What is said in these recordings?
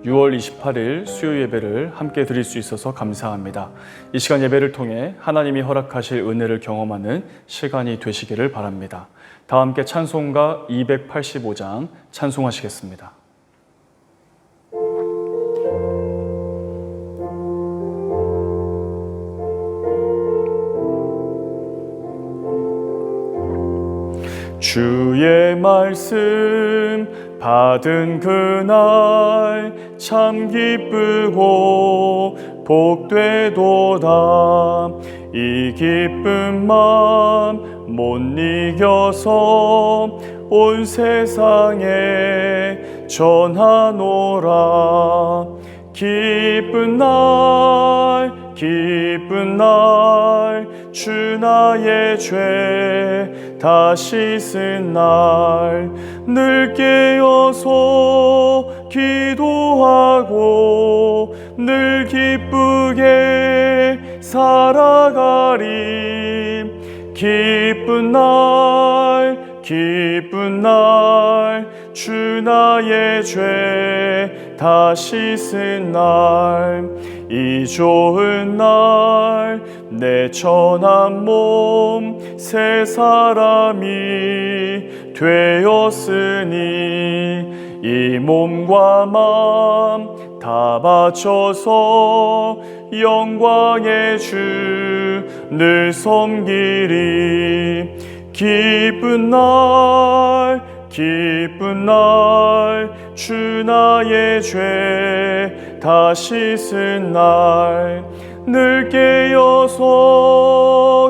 6월 28일 수요 예배를 함께 드릴 수 있어서 감사합니다. 이 시간 예배를 통해 하나님이 허락하실 은혜를 경험하는 시간이 되시기를 바랍니다. 다 함께 찬송가 285장 찬송하시겠습니다. 주의 말씀 받은 그날 참 기쁘고 복되도다. 이 기쁜 마음 못 이겨서 온 세상에 전하노라. 기쁜 날 주 나의 죄 다 씻은 날 늘 깨어서 기도하고 늘 기쁘게 살아가리. 기쁜 날 주 나의 죄 다 씻은 날 이 좋은 날 내 천한 몸 새 사람이 되었으니 이 몸과 마음 다 바쳐서 영광의 주 늘 섬기리. 기쁜 날 주 나의 죄 다 씻은 날 늘 깨어서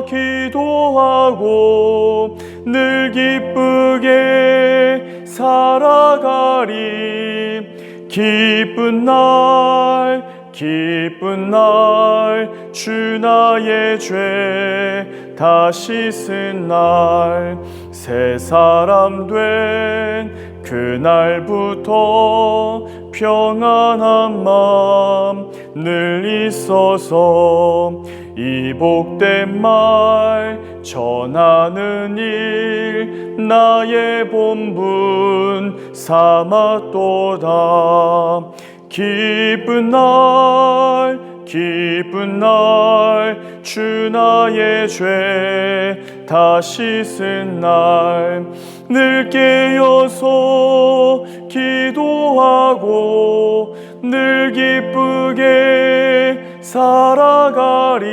기도하고 늘 기쁘게 살아가리. 기쁜 날 주 나의 죄 다 씻은 날 새 사람 된 그날부터 평안한 마음 늘 있어서 이 복된 말 전하는 일 나의 본분 삼았도다. 기쁜 날 주 나의 죄 다 씻은 날 늘 깨어서 기도하고 늘 기쁘게 살아가리.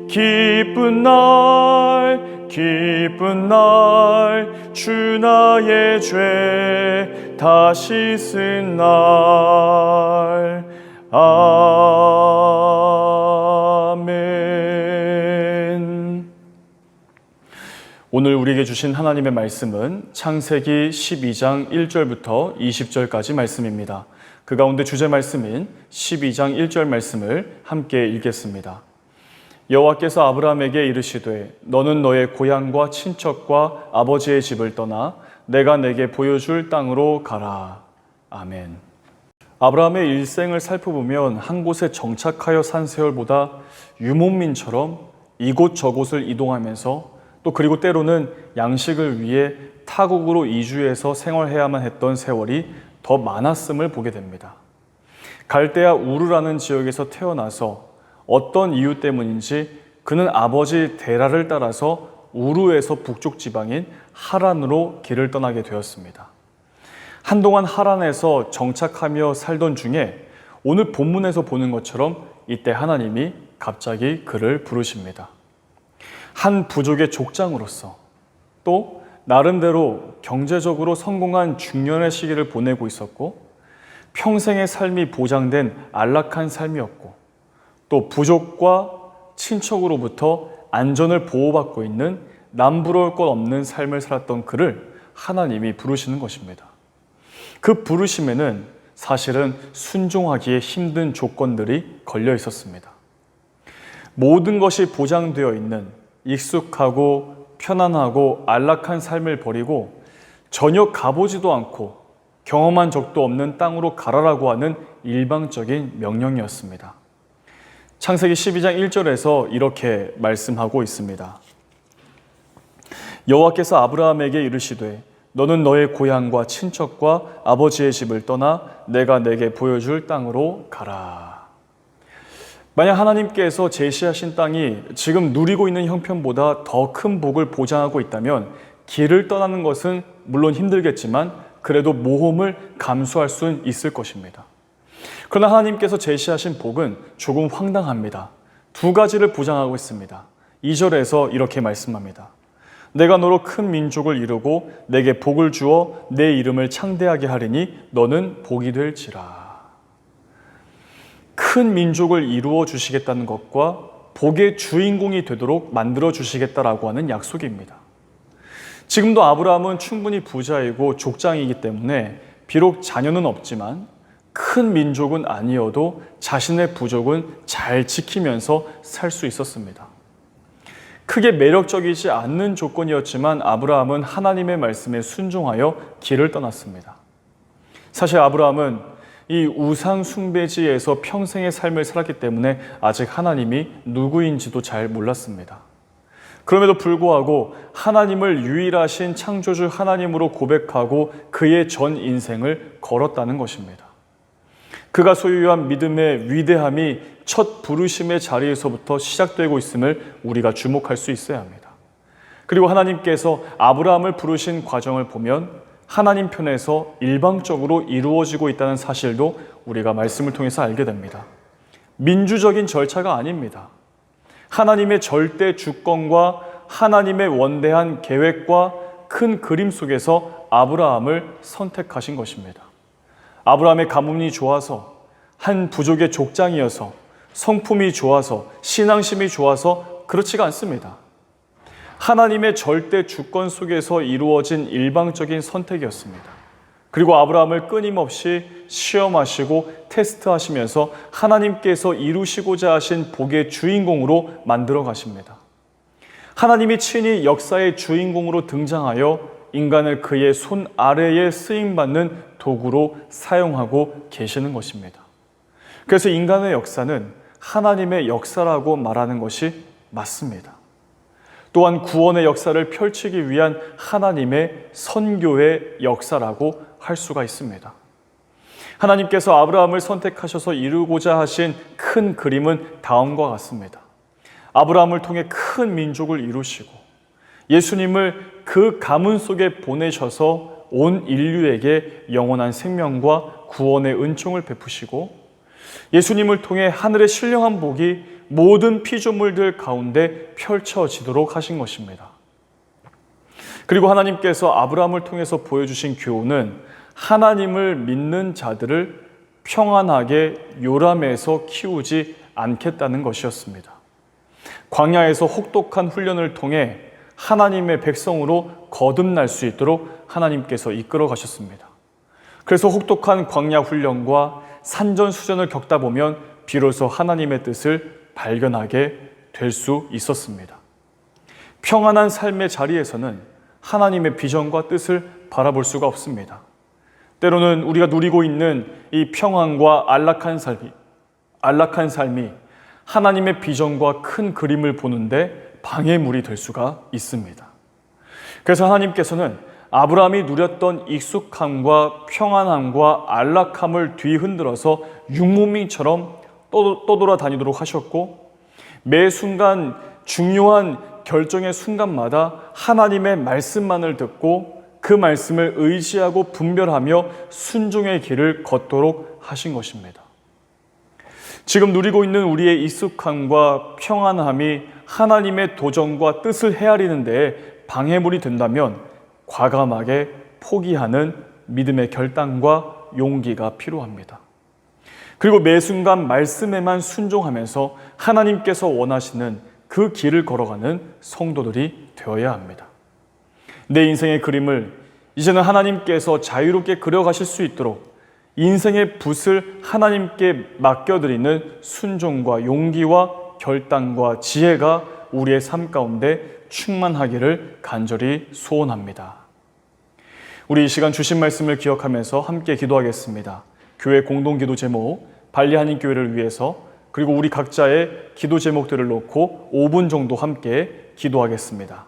기쁜 날 주 나의 죄 다 씻은 날. 아멘. 오늘 우리에게 주신 하나님의 말씀은 창세기 12장 1절부터 20절까지 말씀입니다. 그 가운데 주제 말씀인 12장 1절 말씀을 함께 읽겠습니다. 여호와께서 아브라함에게 이르시되 너는 너의 고향과 친척과 아버지의 집을 떠나 내가 내게 보여줄 땅으로 가라. 아멘. 아브라함의 일생을 살펴보면 한 곳에 정착하여 산 세월보다 유목민처럼 이곳 저곳을 이동하면서 또 그리고 때로는 양식을 위해 타국으로 이주해서 생활해야만 했던 세월이 더 많았음을 보게 됩니다. 갈대아 우르라는 지역에서 태어나서 어떤 이유 때문인지 그는 아버지 데라를 따라서 우르에서 북쪽 지방인 하란으로 길을 떠나게 되었습니다. 한동안 하란에서 정착하며 살던 중에 오늘 본문에서 보는 것처럼 이때 하나님이 갑자기 그를 부르십니다. 한 부족의 족장으로서 또 나름대로 경제적으로 성공한 중년의 시기를 보내고 있었고 평생의 삶이 보장된 안락한 삶이었고 또 부족과 친척으로부터 안전을 보호받고 있는 남부러울 것 없는 삶을 살았던 그를 하나님이 부르시는 것입니다. 그 부르심에는 사실은 순종하기에 힘든 조건들이 걸려 있었습니다. 모든 것이 보장되어 있는 익숙하고 편안하고 안락한 삶을 버리고 전혀 가보지도 않고 경험한 적도 없는 땅으로 가라라고 하는 일방적인 명령이었습니다. 창세기 12장 1절에서 이렇게 말씀하고 있습니다. 여호와께서 아브라함에게 이르시되 너는 너의 고향과 친척과 아버지의 집을 떠나 내가 내게 보여줄 땅으로 가라. 만약 하나님께서 제시하신 땅이 지금 누리고 있는 형편보다 더 큰 복을 보장하고 있다면 길을 떠나는 것은 물론 힘들겠지만 그래도 모험을 감수할 수는 있을 것입니다. 그러나 하나님께서 제시하신 복은 조금 황당합니다. 두 가지를 보장하고 있습니다. 2절에서 이렇게 말씀합니다. 내가 너로 큰 민족을 이루고 내게 복을 주어 내 이름을 창대하게 하리니 너는 복이 될지라. 큰 민족을 이루어 주시겠다는 것과 복의 주인공이 되도록 만들어 주시겠다라고 하는 약속입니다. 지금도 아브라함은 충분히 부자이고 족장이기 때문에 비록 자녀는 없지만 큰 민족은 아니어도 자신의 부족은 잘 지키면서 살 수 있었습니다. 크게 매력적이지 않는 조건이었지만 아브라함은 하나님의 말씀에 순종하여 길을 떠났습니다. 사실 아브라함은 이 우상 숭배지에서 평생의 삶을 살았기 때문에 아직 하나님이 누구인지도 잘 몰랐습니다. 그럼에도 불구하고 하나님을 유일하신 창조주 하나님으로 고백하고 그의 전 인생을 걸었다는 것입니다. 그가 소유한 믿음의 위대함이 첫 부르심의 자리에서부터 시작되고 있음을 우리가 주목할 수 있어야 합니다. 그리고 하나님께서 아브라함을 부르신 과정을 보면 하나님 편에서 일방적으로 이루어지고 있다는 사실도 우리가 말씀을 통해서 알게 됩니다. 민주적인 절차가 아닙니다. 하나님의 절대 주권과 하나님의 원대한 계획과 큰 그림 속에서 아브라함을 선택하신 것입니다. 아브라함의 가문이 좋아서, 한 부족의 족장이어서, 성품이 좋아서, 신앙심이 좋아서 그렇지가 않습니다. 하나님의 절대 주권 속에서 이루어진 일방적인 선택이었습니다. 그리고 아브라함을 끊임없이 시험하시고 테스트하시면서 하나님께서 이루시고자 하신 복의 주인공으로 만들어 가십니다. 하나님이 친히 역사의 주인공으로 등장하여 인간을 그의 손 아래에 쓰임받는 도구로 사용하고 계시는 것입니다. 그래서 인간의 역사는 하나님의 역사라고 말하는 것이 맞습니다. 또한 구원의 역사를 펼치기 위한 하나님의 선교의 역사라고 할 수가 있습니다. 하나님께서 아브라함을 선택하셔서 이루고자 하신 큰 그림은 다음과 같습니다. 아브라함을 통해 큰 민족을 이루시고 예수님을 그 가문 속에 보내셔서 온 인류에게 영원한 생명과 구원의 은총을 베푸시고 예수님을 통해 하늘의 신령한 복이 모든 피조물들 가운데 펼쳐지도록 하신 것입니다. 그리고 하나님께서 아브라함을 통해서 보여주신 교훈은 하나님을 믿는 자들을 평안하게 요람해서 키우지 않겠다는 것이었습니다. 광야에서 혹독한 훈련을 통해 하나님의 백성으로 거듭날 수 있도록 하나님께서 이끌어 가셨습니다. 그래서 혹독한 광야 훈련과 산전수전을 겪다 보면 비로소 하나님의 뜻을 발견하게 될 수 있었습니다. 평안한 삶의 자리에서는 하나님의 비전과 뜻을 바라볼 수가 없습니다. 때로는 우리가 누리고 있는 이 평안과 안락한 삶이 하나님의 비전과 큰 그림을 보는데 방해물이 될 수가 있습니다. 그래서 하나님께서는 아브라함이 누렸던 익숙함과 평안함과 안락함을 뒤흔들어서 육무민처럼 떠돌아다니도록 하셨고 매 순간 중요한 결정의 순간마다 하나님의 말씀만을 듣고 그 말씀을 의지하고 분별하며 순종의 길을 걷도록 하신 것입니다. 지금 누리고 있는 우리의 익숙함과 평안함이 하나님의 도전과 뜻을 헤아리는 데에 방해물이 된다면 과감하게 포기하는 믿음의 결단과 용기가 필요합니다. 그리고 매 순간 말씀에만 순종하면서 하나님께서 원하시는 그 길을 걸어가는 성도들이 되어야 합니다. 내 인생의 그림을 이제는 하나님께서 자유롭게 그려가실 수 있도록 인생의 붓을 하나님께 맡겨드리는 순종과 용기와 결단과 지혜가 우리의 삶 가운데 충만하기를 간절히 소원합니다. 우리 이 시간 주신 말씀을 기억하면서 함께 기도하겠습니다. 교회 공동기도 제목, 발리하님 교회를 위해서 그리고 우리 각자의 기도 제목들을 놓고 5분 정도 함께 기도하겠습니다.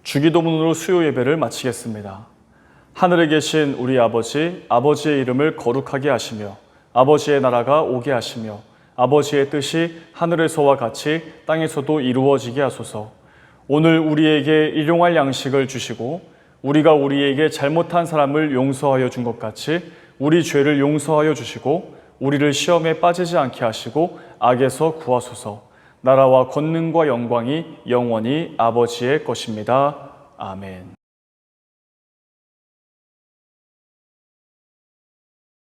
주기도문으로 수요 예배를 마치겠습니다. 하늘에 계신 우리 아버지, 아버지의 이름을 거룩하게 하시며 아버지의 나라가 오게 하시며 아버지의 뜻이 하늘에서와 같이 땅에서도 이루어지게 하소서. 오늘 우리에게 일용할 양식을 주시고 우리가 우리에게 잘못한 사람을 용서하여 준 것 같이 우리 죄를 용서하여 주시고 우리를 시험에 빠지지 않게 하시고 악에서 구하소서. 나라와 권능과 영광이 영원히 아버지의 것입니다. 아멘.